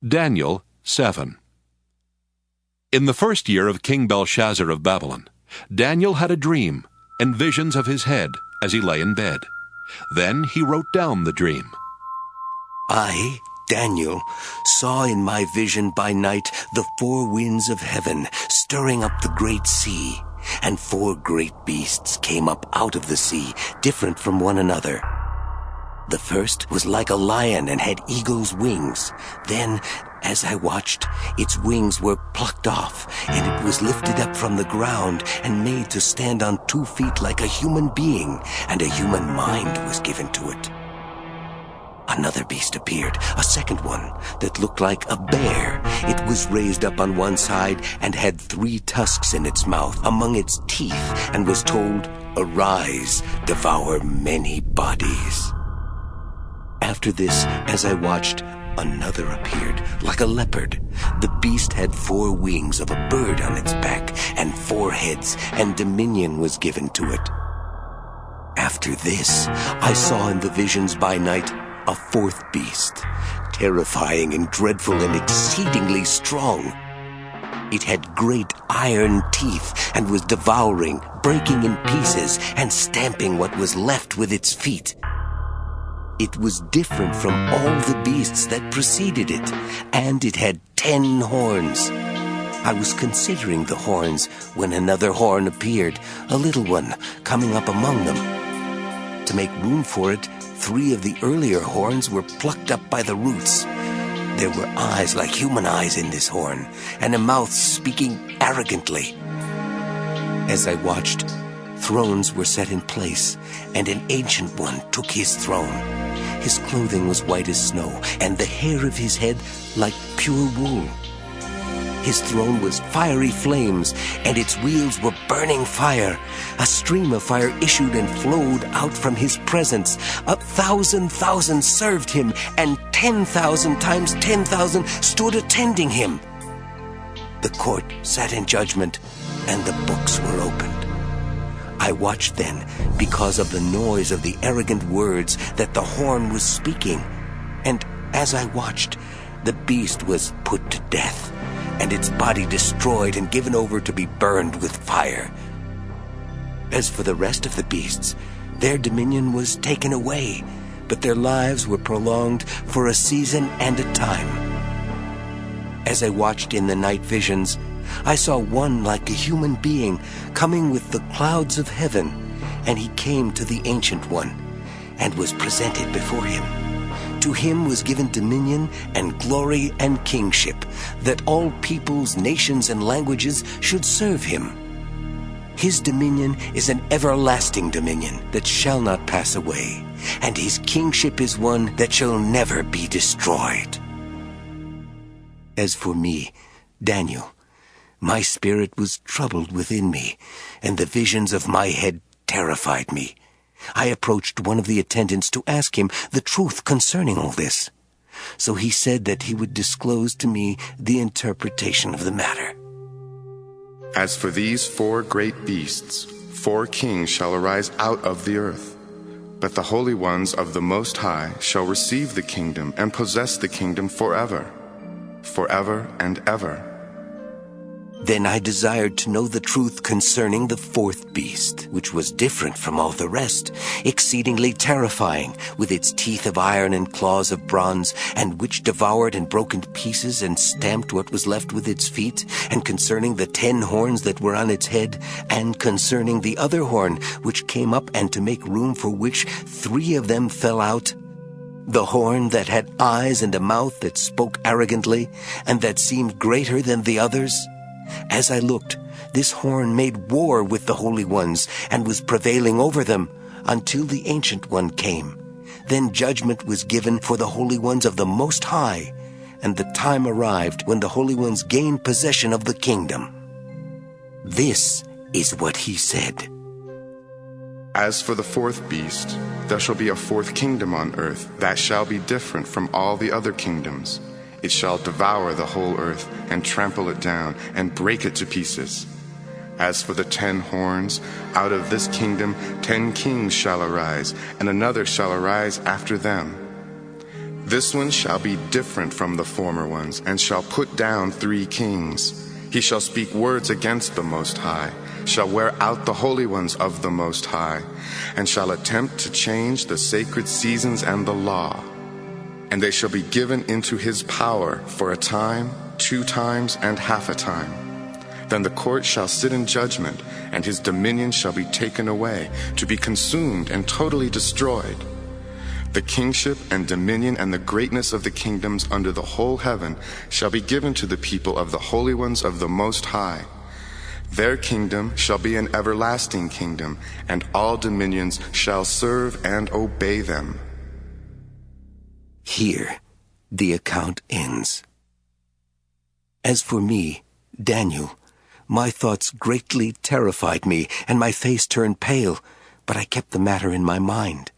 Daniel 7. In the first year of King Belshazzar of Babylon, Daniel had a dream and visions of his head as he lay in bed. Then he wrote down the dream. I, Daniel, saw in my vision by night the four winds of heaven stirring up the great sea, and four great beasts came up out of the sea, different from one another. The first was like a lion and had eagle's wings. Then, as I watched, its wings were plucked off, and it was lifted up from the ground and made to stand on 2 feet like a human being, and a human mind was given to it. Another beast appeared, a second one, that looked like a bear. It was raised up on one side and had 3 tusks in its mouth among its teeth, and was told, "Arise, devour many bodies." After this, as I watched, another appeared, like a leopard. The beast had 4 wings of a bird on its back, and 4 heads, and dominion was given to it. After this, I saw in the visions by night a 4th beast, terrifying and dreadful and exceedingly strong. It had great iron teeth, and was devouring, breaking in pieces, and stamping what was left with its feet. It was different from all the beasts that preceded it, and it had 10 horns. I was considering the horns when another horn appeared, a little one, coming up among them. To make room for it, 3 of the earlier horns were plucked up by the roots. There were eyes like human eyes in this horn, and a mouth speaking arrogantly. As I watched, thrones were set in place, and an ancient one took his throne. His clothing was white as snow, and the hair of his head like pure wool. His throne was fiery flames, and its wheels were burning fire. A stream of fire issued and flowed out from his presence. 1,000,000 served him, and 10,000 times 10,000 stood attending him. The court sat in judgment, and the books were opened. I watched then because of the noise of the arrogant words that the horn was speaking. And as I watched, the beast was put to death, and its body destroyed and given over to be burned with fire. As for the rest of the beasts, their dominion was taken away, but their lives were prolonged for a season and a time. As I watched in the night visions, I saw one like a human being coming with the clouds of heaven, and he came to the Ancient One and was presented before him. To him was given dominion and glory and kingship, that all peoples, nations, and languages should serve him. His dominion is an everlasting dominion that shall not pass away, and his kingship is one that shall never be destroyed. As for me, Daniel, my spirit was troubled within me, and the visions of my head terrified me. I approached one of the attendants to ask him the truth concerning all this. So he said that he would disclose to me the interpretation of the matter. As for these 4 great beasts, 4 kings shall arise out of the earth. But the holy ones of the Most High shall receive the kingdom and possess the kingdom forever, forever and ever. Then I desired to know the truth concerning the 4th beast, which was different from all the rest, exceedingly terrifying, with its teeth of iron and claws of bronze, and which devoured and broke into pieces and stamped what was left with its feet, and concerning the 10 horns that were on its head, and concerning the other horn, which came up, and to make room for which 3 of them fell out. The horn that had eyes and a mouth that spoke arrogantly, and that seemed greater than the others. As I looked, this horn made war with the holy ones, and was prevailing over them, until the Ancient One came. Then judgment was given for the holy ones of the Most High, and the time arrived when the holy ones gained possession of the kingdom. This is what he said. As for the 4th beast, there shall be a 4th kingdom on earth that shall be different from all the other kingdoms. It shall devour the whole earth, and trample it down, and break it to pieces. As for the 10 horns, out of this kingdom 10 kings shall arise, and another shall arise after them. This one shall be different from the former ones, and shall put down 3 kings. He shall speak words against the Most High, shall wear out the holy ones of the Most High, and shall attempt to change the sacred seasons and the law. And they shall be given into his power for a time, 2 times, and half a time. Then the court shall sit in judgment, and his dominion shall be taken away, to be consumed and totally destroyed. The kingship and dominion and the greatness of the kingdoms under the whole heaven shall be given to the people of the holy ones of the Most High. Their kingdom shall be an everlasting kingdom, and all dominions shall serve and obey them. Here, the account ends. As for me, Daniel, my thoughts greatly terrified me, and my face turned pale, but I kept the matter in my mind.